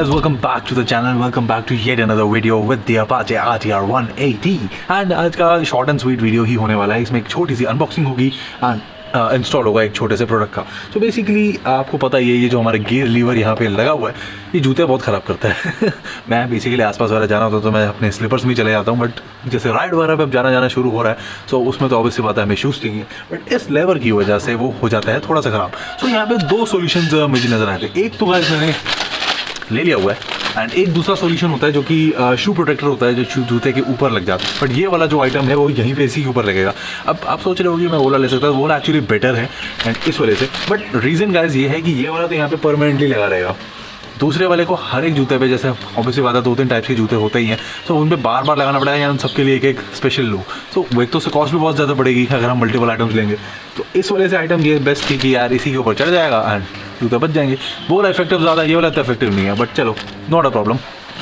guys, welcome back to the channel. Welcome back to yet another video with the Apache RTR 180. And आज का short and sweet video ही होने वाला है. इसमें एक छोटी सी अनबॉक्सिंग होगी एंड इंस्टॉल होगा एक छोटे से प्रोडक्ट का. तो बेसिकली आपको पता ही है ये जो हमारे गियर लीवर यहाँ पे लगा हुआ है ये जूते बहुत ख़राब करता है. मैं बेसिकली आसपास वाला जाना होता तो मैं अपने स्लीपर्स में चले जाता हूँ, बट जैसे राइड वगैरह पे अब जाना शुरू हो रहा है तो उसमें तो ऑब्वियसली बात है हमें शूज़ चाहिए, बट इस लेवर की वजह से वो हो जाता है थोड़ा सा ख़राब. तो यहाँ पे दो सोल्यूशंस मुझे नज़र आए थे. एक तो गाइस मैंने ले लिया हुआ है एंड एक दूसरा सॉल्यूशन होता है जो कि शू प्रोटेक्टर होता है जो जूते के ऊपर लग जाता है. बट ये वाला जो आइटम है वो यहीं पे इसी के ऊपर लगेगा. अब आप सोच रहे हो कि मैं ओला ले सकता हूँ, ओला एक्चुअली बेटर है एंड इस वजह से. बट रीज़न गाइस ये है कि ये वाला तो यहाँ पे परमानेंटली लगा रहेगा. दूसरे वाले को हर एक जूते पे जैसे ऑब्वियसली बात है 2-3 टाइप्स के जूते होते ही हैं, तो उन पर बार बार लगाना पड़ेगा या उन सबके लिए एक स्पेशल लो. तो एक तो उससे कॉस्ट भी बहुत ज़्यादा पड़ेगी अगर हम मल्टीपल आइटम्स लेंगे. तो इस वजह से आइटम ये बेस्ट थी कि यार इसी के ऊपर चढ़ जाएगा एंड जूते बच जाएंगे. वो वाला इफेक्टिव ज़्यादा, ये वाला तो इफेक्टिव नहीं है, बट चलो नॉट अ प्रॉब्लम.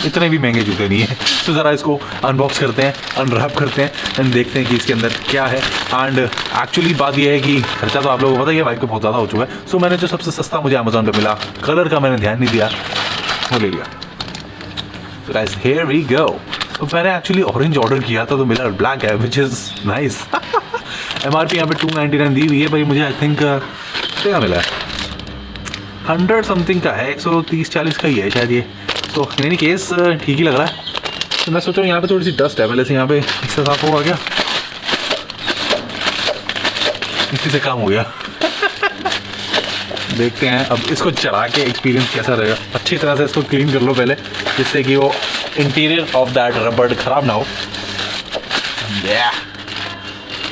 इतने भी महंगे जूते नहीं है. तो ज़रा इसको अनबॉक्स करते हैं, अनरैप करते हैं एंड देखते हैं कि इसके अंदर क्या है. एंड एक्चुअली बात यह है कि खर्चा तो आप लोगों को पता ही है बाइक पे बहुत ज़्यादा हो चुका है. सो मैंने जो सबसे सस्ता मुझे अमेज़ॉन पे मिला, कलर का मैंने ध्यान नहीं दिया, वो ले लिया. तो गाइस हियर वी गो. तो मैंने एक्चुअली ऑरेंज ऑर्डर किया था तो मिला ब्लैक है विच इज़ नाइस. MRP यहाँ पे 299 दी हुई है भाई. मुझे आई थिंक क्या मिला है 100 समथिंग का है, 130-40 का ही है शायद ये. तो इन एनी केस ठीक ही लग रहा है. तो मैं सोच रहा हूँ यहाँ पे थोड़ी सी डस्ट है, पहले से यहाँ पे इससे साफ होगा क्या, इसी से काम हो गया. देखते हैं अब इसको चला के एक्सपीरियंस कैसा रहेगा. अच्छी तरह से इसको क्लीन कर लो पहले जिससे कि वो इंटीरियर ऑफ दैट रबड़ ख़राब ना हो.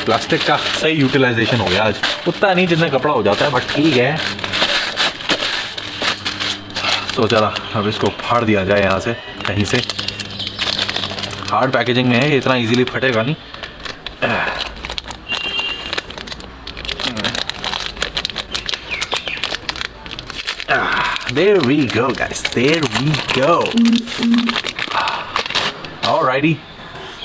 प्लास्टिक का सही यूटिलाइजेशन हो गया आज. उतना नहीं जितना कपड़ा हो जाता है, बट ठीक है. तो चला अब इसको फाड़ दिया जाए यहाँ से कहीं से. हार्ड पैकेजिंग में है, इतना इजीली फटेगा नहीं. There we go guys, there we go. Alrighty.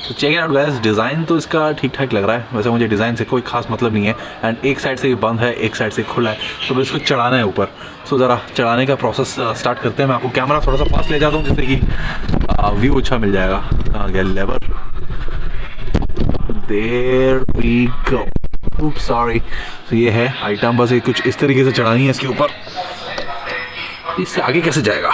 तो check it out guys. Design तो इसका ठीक ठाक लग रहा है. वैसे मुझे डिज़ाइन से कोई खास मतलब नहीं है एंड एक साइड से ये बंद है, एक साइड से खुला है, तो बस इसको चढ़ाना है ऊपर. सो ज़रा चढ़ाने का प्रोसेस स्टार्ट करते हैं. मैं आपको कैमरा थोड़ा सा पास ले जाता हूँ जिससे कि व्यू अच्छा मिल जाएगा. कहाँ गया lever. There we go. oops sorry. तो ये है आइटम, बस ये कुछ इस तरीके से चढ़ानी है इसके ऊपर. इससे आगे कैसे जाएगा,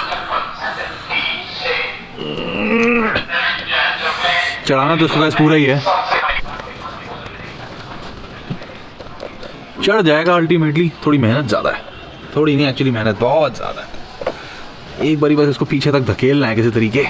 चढ़ाना तो इसको पूरा ही है. चढ़ जाएगा अल्टीमेटली. थोड़ी मेहनत ज़्यादा है, थोड़ी नहीं एक्चुअली मेहनत बहुत ज़्यादा है. एक बारी बस इसको पीछे तक धकेलना है किसी तरीके.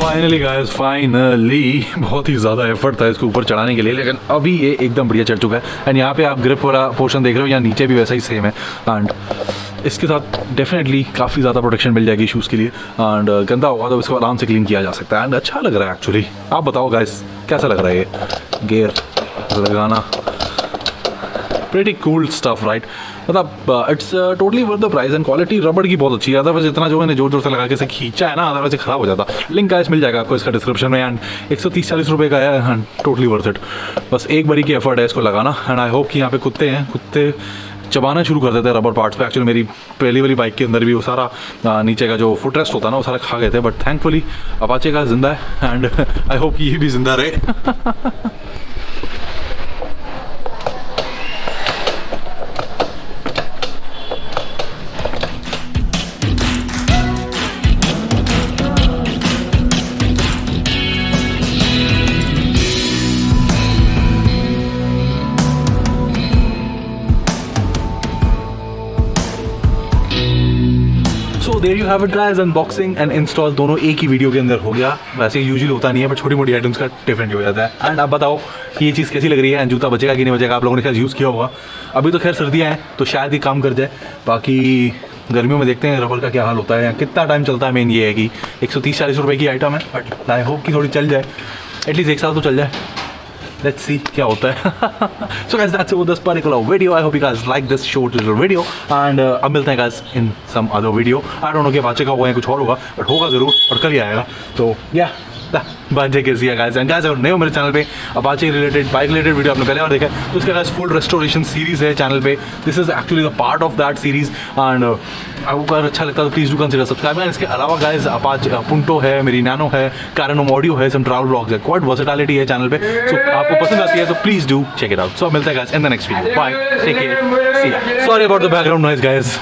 फाइनली गाइस, फाइनली बहुत ही ज़्यादा एफर्ट था इसको ऊपर चढ़ाने के लिए, लेकिन अभी ये एकदम बढ़िया चढ़ चुका है. एंड यहाँ पे आप ग्रिप वाला पोर्शन देख रहे हो, यहाँ नीचे भी वैसा ही सेम है. एंड इसके साथ डेफिनेटली काफ़ी ज़्यादा प्रोटेक्शन मिल जाएगी शूज़ के लिए. एंड गंदा होगा तो इसको आराम से क्लीन किया जा सकता है. एंड अच्छा लग रहा है एक्चुअली. आप बताओ गाइस कैसा लग रहा है ये गियर लगाना. Pretty cool stuff right. मतलब it's totally worth the price and quality रबड़ की बहुत अच्छी है. अदरवाइज इतना जो मैंने जोर से लगा के इसे खींचा है ना, अदरवाइज ख़राब हो जाता. लिंक गाइस मिल जाएगा आपको इसका डिस्क्रिप्शन में. एंड 130-40 रुपये का है एंड टोटली वर्थ इट. बस एक बारी की एफर्ट है इसको लगाना. एंड आई होप कि यहाँ पे कुत्ते हैं, कुत्ते चबाना शुरू कर देते हैं रबर पार्ट्स पे. एक्चुअली मेरी पहली वाली बाइक के अंदर भी वो सारा नीचे का जो फुट रेस्ट होता है ना वो सारा खा गए थे, बट थैंकफुली अपाचे का जिंदा है एंड आई होप कि ये भी जिंदा रहे. So there you have it guys. Unboxing and install दोनों एक ही वीडियो के अंदर हो गया. वैसे यूजुअली होता नहीं है, बट छोटी मोटी आइटम्स का डिफरेंट हो जाता है. एंड आप बताओ कि ये चीज़ कैसी लग रही है एंड जूता बचेगा कि नहीं बचेगा. आप लोगों ने शायद यूज़ किया होगा. अभी तो खैर सर्दियाँ हैं तो शायद ही काम कर जाए. बाकी गर्मियों में देखते हैं रबर का क्या हाल होता है, कितना टाइम चलता है. मेन ये है कि 130-40 रुपये की आइटम है, बट आई होप कि थोड़ी चल जाए, एटलीस्ट 1 साल तो चल जाए. let's see क्या होता है. So guys, that's it with this particular video. I hope you guys like this short little video, and अब मिलते हैं guys in some other video. I don't know कि Apache का होगा या कुछ और होगा, but होगा ज़रूर और कल ही आएगा. तो yeah. बंजे के सी गाइस. एंड गाइस अगर नए हो मेरे चैनल पे, Apache related bike related video आपने पहले बार देखा है तो उसका गाइस फुल रेस्टोरेशन सीरीज़ है चैनल पे. This is actually the part of that series. And आपको अगर अच्छा लगता है तो please do consider subscribe. And इसके अलावा गाइस अपाचे पुंटो है, मेरी नैनो है, कैरनम ऑडियो है, सम ट्रैवल व्लॉग्स है. क्वाइट वर्सेटिलिटी है चैनल पे. सो आपको पसंद आती है तो please do check it out. So मिलते हैं guys in the next video. Bye, take care, see ya. Sorry about the background noise guys.